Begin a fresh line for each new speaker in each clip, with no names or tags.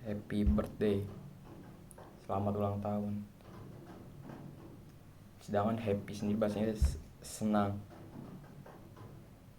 happy birthday, selamat ulang tahun. Sedangkan happy sendiri bahasanya senang.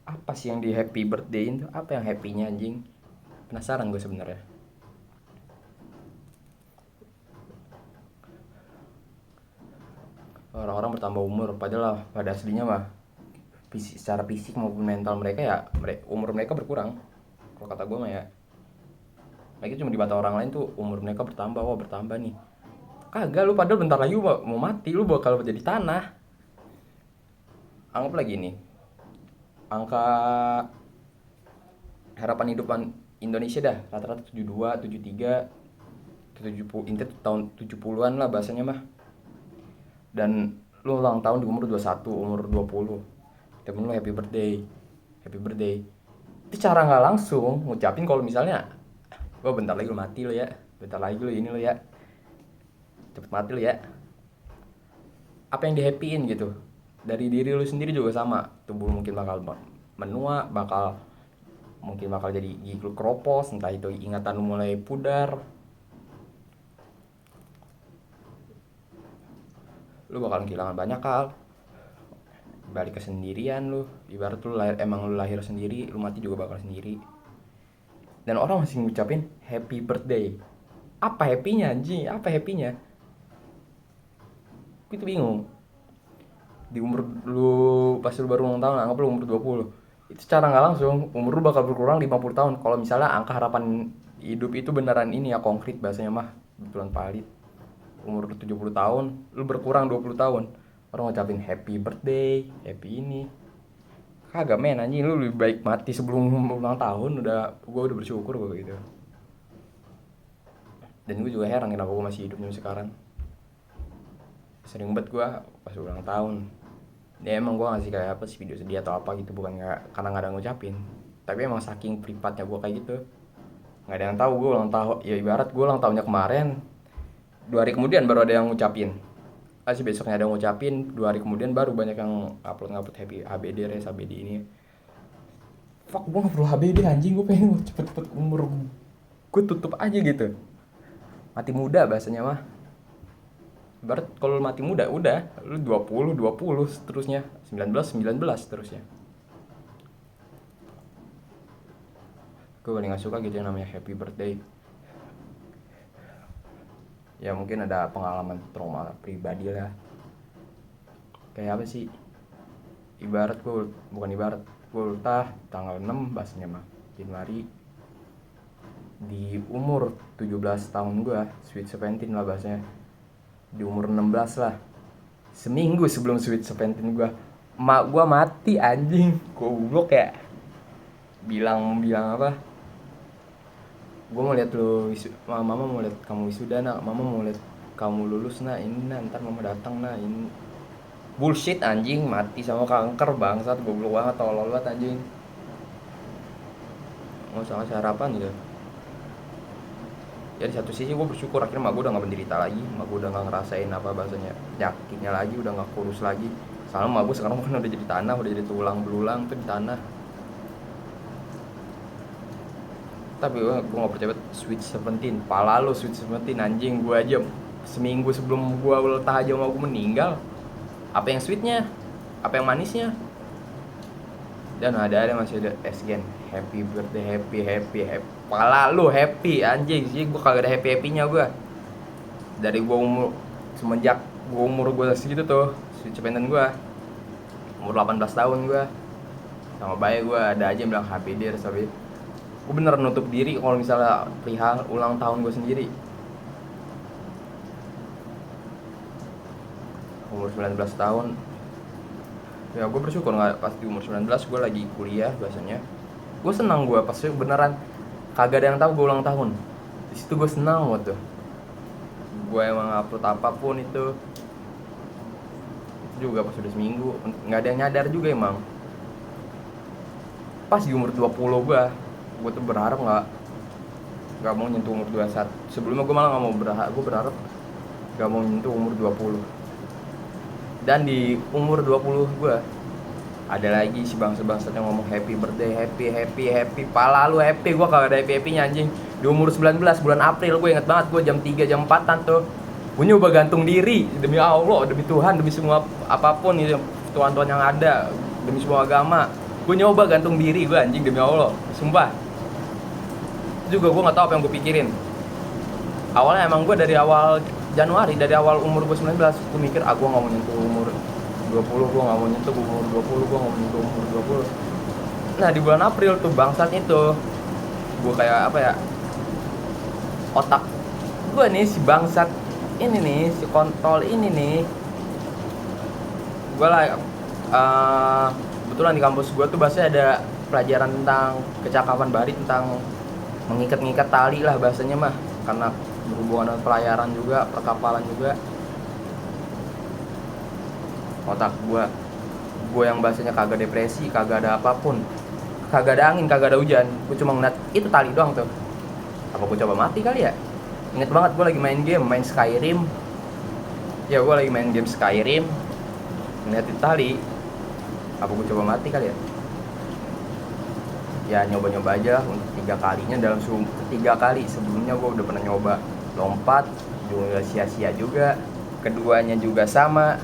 Apa sih yang di happy birthday itu? Apa yang happynya anjing? Penasaran gue sebenarnya. Orang-orang bertambah umur, padahal pada aslinya mah secara fisik maupun mental mereka ya umur mereka berkurang. Kalau kata gue mah ya, mereka cuma di mata orang lain tuh umur mereka bertambah, wah bertambah nih. Kagak, lu padahal bentar lagi mau mati, lu bakal jadi tanah. Anggap lagi nih, angka harapan hidup Indonesia dah rata-rata 72, 73, 70, inti tahun 70-an lah bahasanya mah. Dan lu ulang tahun di umur 21, umur 20. Temen lu happy birthday. Happy birthday. Itu cara nggak langsung ngucapin kalau misalnya, wah bentar lagi lu mati lu ya. Bentar lagi lu ini lu ya. Cepet mati lu ya. Apa yang di-happyin gitu. Dari diri lu sendiri juga sama. Tubuh lu mungkin bakal menua, mungkin bakal jadi gigi lu keropos, entah itu ingatan lu mulai pudar. Lu bakal kehilangan banyak hal, balik ke sendirian lu. Ibarat lu emang lu lahir sendiri, lu mati juga bakal sendiri. Dan orang masih ngucapin happy birthday. Apa happynya anjing? Apa happynya? Gue tuh bingung. Di umur lu pas lu baru ulang tahun, anggap lu umur 20, itu secara nggak langsung umur lu bakal berkurang 50 tahun kalau misalnya angka harapan hidup itu beneran ini ya, konkret bahasanya mah, betulan valid. Umur 70 tahun lu berkurang 20 tahun, orang ngucapin happy birthday, happy ini. Kagak men anjing, lu lebih baik mati sebelum ulang tahun. Gue udah bersyukur gue gitu. Dan gue juga heran kenapa gue masih hidup sampai sekarang. Sering banget gue pas ulang tahun, ya emang gue ngasih kayak apa sih, video sedih atau apa gitu, bukan nggak karena nggak ada ngucapin, tapi emang saking privatnya gue kayak gitu. Nggak ada yang tahu gue ulang tahun ya, ibarat gue ulang tahunnya kemarin, 2 hari kemudian baru ada yang ngucapin. Masih besoknya ada yang ngucapin, 2 hari kemudian baru banyak yang upload happy HBD res HBD ini. Fuck, gue nggak perlu HBD anjing, gue pengen cepet-cepet umur gue tutup aja gitu, mati muda bahasanya mah. Ibarat kalau mati muda udah lu 20 seterusnya, 19 seterusnya. Gue paling gak suka gitu yang namanya happy birthday. Ya mungkin ada pengalaman trauma pribadi lah. Kayak apa sih, ibarat gue, bukan ibarat, gue ultah tanggal 6 bahasanya mah Januari, di umur 17 tahun gue, sweet 17 lah bahasanya, di umur 16 lah, seminggu sebelum sweet 17 gue, mak gue mati anjing. Goblok ya, bilang apa, gue mau lihat lu mama mau lihat kamu wisuda nak, mama mau lihat kamu lulus nak, ini nak ntar mama datang nak, ini bullshit anjing. Mati sama kanker bangsat, goblok banget, tolol banget anjing. Nggak usah ngasih harapan gitu. Ya di satu sisi gue bersyukur akhirnya mak gue udah gak menderita lagi, mak gue udah gak ngerasain apa bahasanya penyakitnya lagi, udah gak kurus lagi. Soalnya mak gue sekarang kan udah jadi tanah, udah jadi tulang belulang tuh di tanah. Tapi gue gak percaya sweet 17, pala lu sweet 17 anjing. Gue aja seminggu sebelum gue ultah aja mau gue meninggal. Apa yang sweetnya, apa yang manisnya. Dan ada masih ada SGN happy birthday, happy. Pala lu happy anjing sih, gue kagak ada happy-happynya gue. Dari gue semenjak gue segitu tuh, sweet 17 gue umur 18 tahun gue, sama bayi gue ada aja yang bilang happy dir, tapi gue bener nutup diri kalau misalnya perihal ulang tahun gue sendiri. Umur 19 tahun ya gue bersyukur, nggak pas di umur 19 gue lagi kuliah bahasanya. Gue senang, gue pas beneran kagak ada yang tahu gue ulang tahun. Di situ gue senang banget tuh. Gue emang upload apapun itu juga pas udah seminggu, nggak ada yang nyadar juga emang. Pas di umur 20 gue tuh berharap nggak mau nyentuh umur 21. Sebelumnya gue malah nggak mau gue berharap nggak mau nyentuh umur 20. Dan di umur 20 gue ada lagi si bangsa yang ngomong happy birthday, happy. Pala lu happy, gue kagak ada happy-happynya anjing. Di umur 19 bulan April, gue inget banget, gue jam 3 jam 4-an tuh gue nyoba gantung diri demi Allah, demi Tuhan, demi semua apapun itu, Tuhan-Tuhan yang ada, demi semua agama. Gue nyoba gantung diri gue, anjing, demi Allah, sumpah. Itu juga gue nggak tahu apa yang gue pikirin. Awalnya emang gue dari awal Januari, dari awal umur gue 19, gue mikir gue nggak mau nyentuh umur 20, gue nggak mau nyentuh umur 20, gue nggak mau nyentuh umur 20. Nah di bulan April tuh bangsat itu, gue kayak apa ya, otak gue nih, si bangsat ini nih, si kontol ini nih, gue lah kebetulan di kampus gue tuh bahasanya ada pelajaran tentang kecakapan bari, tentang mengikat-ngikat tali lah bahasanya mah, karena berhubungan dengan pelayaran juga, perkapalan juga. Otak gue yang bahasanya kagak depresi, kagak ada apapun, kagak ada angin, kagak ada hujan, gue cuma ngeliat itu tali doang tuh. Apa gue coba mati kali ya? Ingat banget gue lagi main game, main Skyrim. Ya gue lagi main game Skyrim, ngeliat itu tali. Apa gue coba mati kali ya? Ya nyoba-nyoba aja untuk 3 kalinya dalam 3 kali. Sebelumnya gue udah pernah nyoba lompat, juga sia-sia juga. Keduanya juga sama,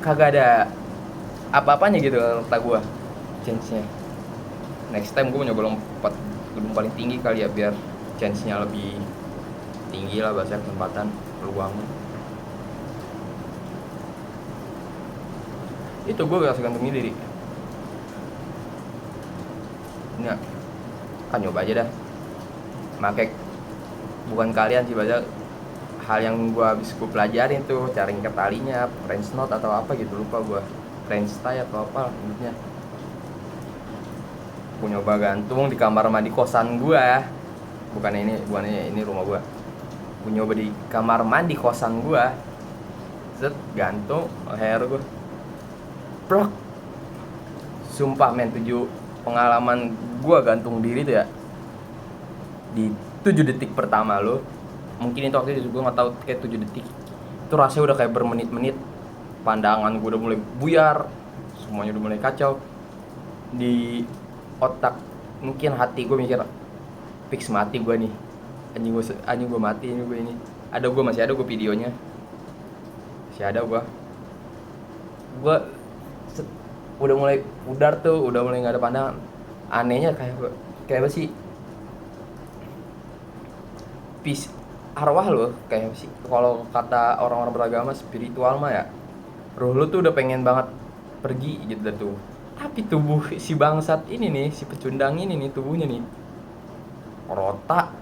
kagak ada apa-apanya gitu otak gue chance-nya. Next time gue nyoba lompat gedung paling tinggi kali ya, biar chance-nya lebih tinggi lah, bahasa kesempatan, peluangnya. Itu gue gak gantung diri. Nah, kan nyoba aja dah. Makanya bukan kalian sih, baca hal yang gue habis gue pelajarin tuh, cara ngikat talinya, French knot atau apa gitu, lupa gue, French tie atau apa intinya. Gue nyoba gantung di kamar mandi kosan gue, bukan ini rumah gue. Gue nyoba di kamar mandi kosan gue, gantung leher gue, plok. Sumpah men, 7 pengalaman gue gantung diri tuh ya, di 7 detik pertama lo, mungkin itu waktu itu gue nggak tahu, kayak 7 detik itu rasanya udah kayak bermenit-menit. Pandangan gue udah mulai buyar, semuanya udah mulai kacau di otak. Mungkin hati gue mikir fix mati gue nih, anjing gue mati ini, gue ini ada, gue masih ada gue videonya, masih ada gue udah mulai pudar tuh, udah mulai nggak ada pandangan. Anehnya kayak apa sih, arwah lo kayak sih, kalau kata orang-orang beragama spiritual mah ya, ruh lo tuh udah pengen banget pergi gitu dari tuh. Tapi tubuh si bangsat ini nih, si pecundang ini nih, tubuhnya nih, rotak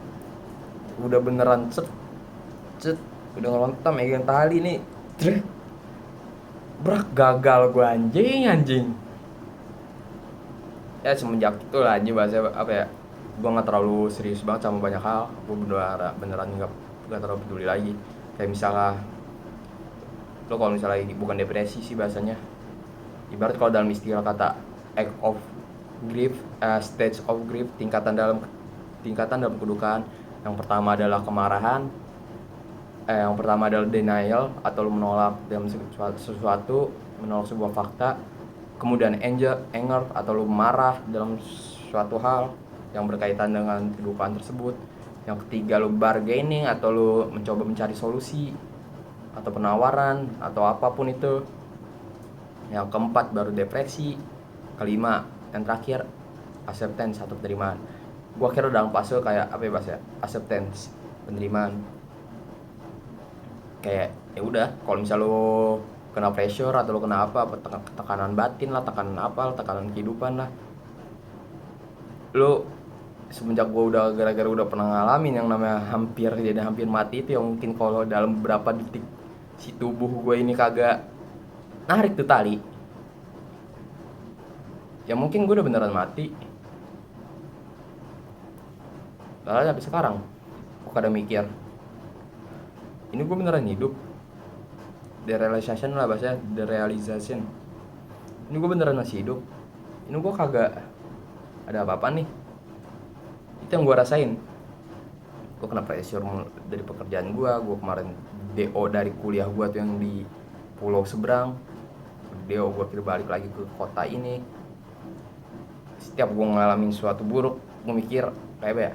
udah beneran cet udah ngelontar megang tali nih, brak, gagal gue, anjing. Ya semenjak itu lah anjing, bahasa apa ya, gue nggak terlalu serius banget sama banyak hal. Gue beneran nggak terlalu peduli lagi. Kayak misalnya lo kalau misalnya bukan depresi sih bahasanya, ibarat kalau dalam istilah kata act of grief, stage of grief, tingkatan dalam kedukaan. Yang pertama adalah kemarahan, yang pertama adalah denial atau lo menolak dalam sesuatu, menolak sebuah fakta. Kemudian anger atau lo marah dalam suatu hal yang berkaitan dengan kedukaan tersebut. Yang ketiga lo bargaining atau lo mencoba mencari solusi atau penawaran atau apapun itu. Yang keempat baru depresi. Kelima, yang terakhir acceptance atau penerimaan. Gua kira dalam fase kayak apa ya bahasa, acceptance, penerimaan. Kayak ya udah, kalau misal lo kena pressure atau lo kena apa, tekanan batin lah, tekanan apa, tekanan kehidupan lah, lo semenjak gue udah gara-gara udah pernah ngalamin yang namanya hampir mati itu, yang mungkin kalau dalam beberapa detik si tubuh gue ini kagak narik tuh tali, ya mungkin gue udah beneran mati. Lalu sampai sekarang gue kadang mikir, ini gue beneran hidup? Derealization lah bahasanya, derealization. Ini gue beneran masih hidup? Ini gue kagak ada apa-apa nih? Itu yang gue rasain. Gue kena pressure dari pekerjaan gue kemarin DO dari kuliah gue tuh yang di pulau seberang, DO gue kira balik lagi ke kota ini. setiap gue ngalamin suatu buruk gue mikir kayak apa ya,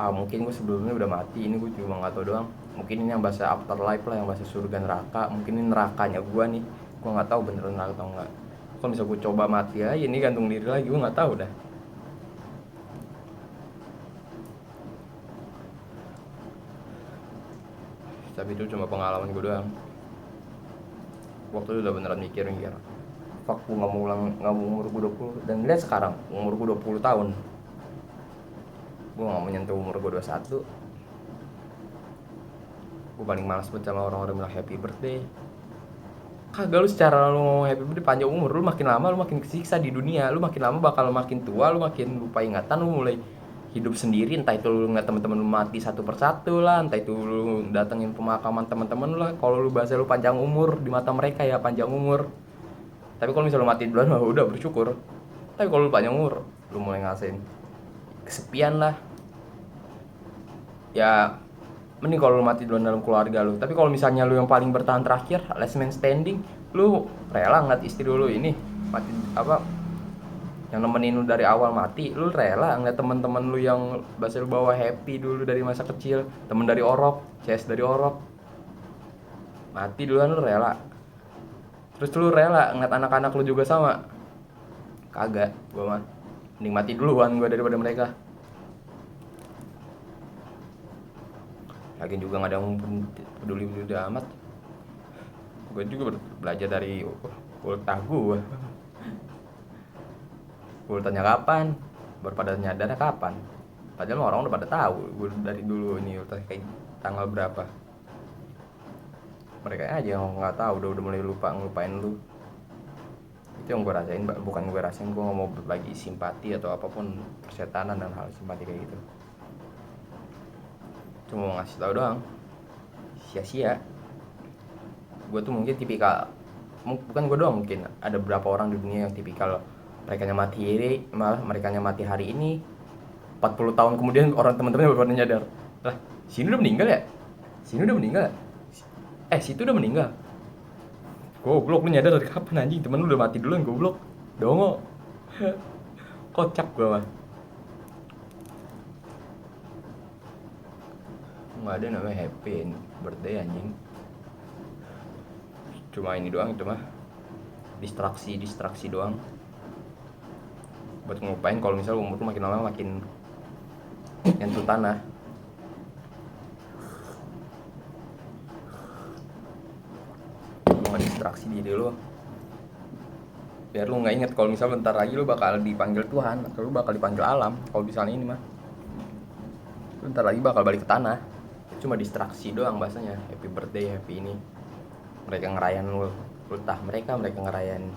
mungkin gue sebelumnya udah mati, ini gue cuma nggak tahu doang, mungkin ini yang bahasa afterlife lah, yang bahasa surga neraka, mungkin ini nerakanya gue nih, gue nggak tahu beneran neraka atau enggak. Kalau bisa gue coba mati aja, ini gantung diri lagi, gue nggak tahu dah. Tapi itu cuma pengalaman gue doang. Waktu itu udah beneran mikir fuck, gue nggak mau umur gue 20, dan lihat sekarang umur gue 20 tahun, gue nggak mau nyentuh umur gue 21. Gue paling malas banget sama orang-orang bilang happy birthday. Kagak, lu secara lu mau happy birthday panjang umur, lu makin lama lu makin kesiksa di dunia, lu makin lama bakal makin tua, lu makin lupa ingatan, lu mulai hidup sendiri, entah itu lu ngeliat teman-teman lu mati satu persatu lah, entah itu lu datengin pemakaman teman-teman lu lah. Kalau lu bahasa lu panjang umur di mata mereka ya panjang umur, tapi kalau misalnya lu mati duluan mah udah bersyukur. Tapi kalau lu panjang umur, lu mulai ngerasain kesepian lah ya, mending kalau lu mati duluan dalam keluarga lu. Tapi kalau misalnya lu yang paling bertahan terakhir, last man standing, lu rela ngeliat istri lu ini mati, apa yang nemenin lu dari awal mati, lu rela ngeliat teman-teman lu yang bahasa lu bawa happy dulu dari masa kecil, temen dari orok, CS dari orok, mati duluan, lu rela? Terus lu rela ngeliat anak-anak lu juga sama? Kagak, gua mah mending mati duluan gua daripada mereka. Lagi juga gak ada yang peduli amat. Gue juga belajar dari ultah gue. Gue tanya kapan, baru pada nyadar kapan. Padahal orang udah pada tahu gue dari dulu ini ultah kayak tanggal berapa. Mereka aja yang nggak tahu, udah mulai ngelupain lu. Itu yang gue rasain, bukan gue rasain, gue nggak mau berbagi simpati atau apapun persetanan dan hal simpati kayak gitu. Cuma mau ngasih tahu doang, sia-sia. Gue tuh mungkin tipikal, bukan gue doang, mungkin ada beberapa orang di dunia yang tipikal mereka mati hari ini, 40 tahun kemudian orang teman-temannya baru nyadar, lah sini udah meninggal ya, sini udah meninggal, situ udah meninggal. Goblok, lu nyadar dari kapan anjing? Temen lu udah mati duluan, goblok. Dongo. Kocak gue mah. Nggak ada namanya happy birthday anjing. Cuma ini doang, itu mah distraksi doang buat ngelupain kalau misal umur lu makin lama makin nyentuh tanah. Lu distraksi diri lu biar lu nggak inget kalau misal bentar lagi lu bakal dipanggil Tuhan atau lu bakal dipanggil alam. Kalau misalnya ini mah bentar lagi bakal balik ke tanah. Cuma distraksi doang bahasanya, happy birthday, happy ini. Mereka ngerayain ultah mereka ngerayain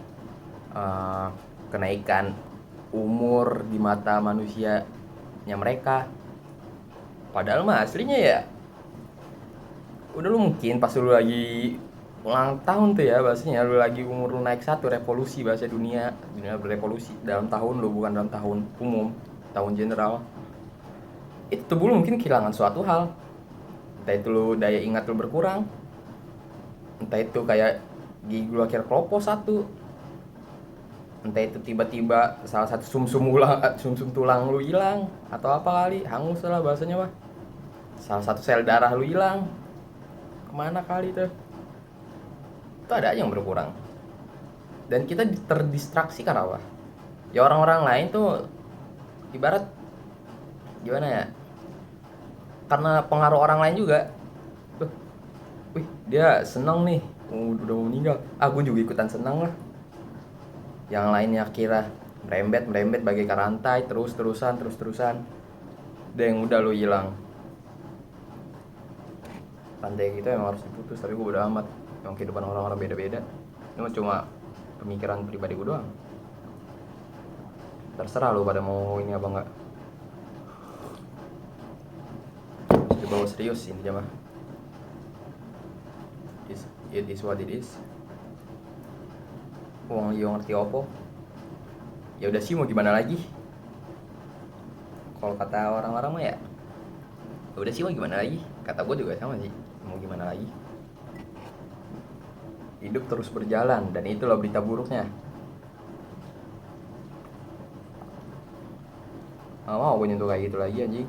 kenaikan umur di mata manusianya mereka. Padahal mah aslinya ya udah, lu mungkin pas lu lagi ulang tahun tuh ya bahasanya, lu lagi umur lu naik satu, revolusi bahasa dunia berevolusi dalam tahun lu, bukan dalam tahun umum, tahun general. Itu tubuh lu mungkin kehilangan suatu hal, entah itu lu daya ingat lu berkurang, entah itu kayak gigi lu akhir keropos satu, entah itu tiba-tiba salah satu sumsum tulang lu hilang, atau apa kali hangus lah bahasanya mah, salah satu sel darah lu hilang, kemana kali tuh, itu ada aja yang berkurang. Dan kita terdistraksi karena apa ya, orang-orang lain tuh ibarat gimana ya, karena pengaruh orang lain juga. Wih, dia senang nih udah mau meninggal, gue juga ikutan senang lah. Yang lainnya kira merembet bagaikan rantai, terusan. Dia yang udah lo hilang. Rantai gitu emang harus diputus, tapi gue udah amat. Emang kehidupan orang-orang beda-beda. Ini cuma pemikiran pribadi gue doang. Terserah lo pada mau ini apa enggak. Dibawa serius intinya mah. It is what it is. Wong liyo ngerti opo. Ya udah sih, mau gimana lagi? Kalau kata orang-orang mah ya udah sih, mau gimana lagi? Kata gue juga sama sih, mau gimana lagi? Hidup terus berjalan, dan itulah berita buruknya. Nggak mau gue nyentuh kayak gitu lagi anjing.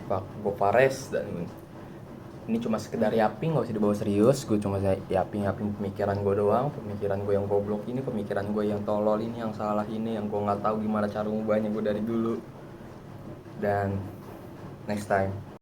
Fuck, gue Fares dan ini cuma sekedar yaping, gak usah dibawa serius. Gue cuma yaping pemikiran gue doang, pemikiran gue yang goblok ini, pemikiran gue yang tolol ini, yang salah ini, yang gue nggak tahu gimana cara ngubahnya gue dari dulu. Dan next time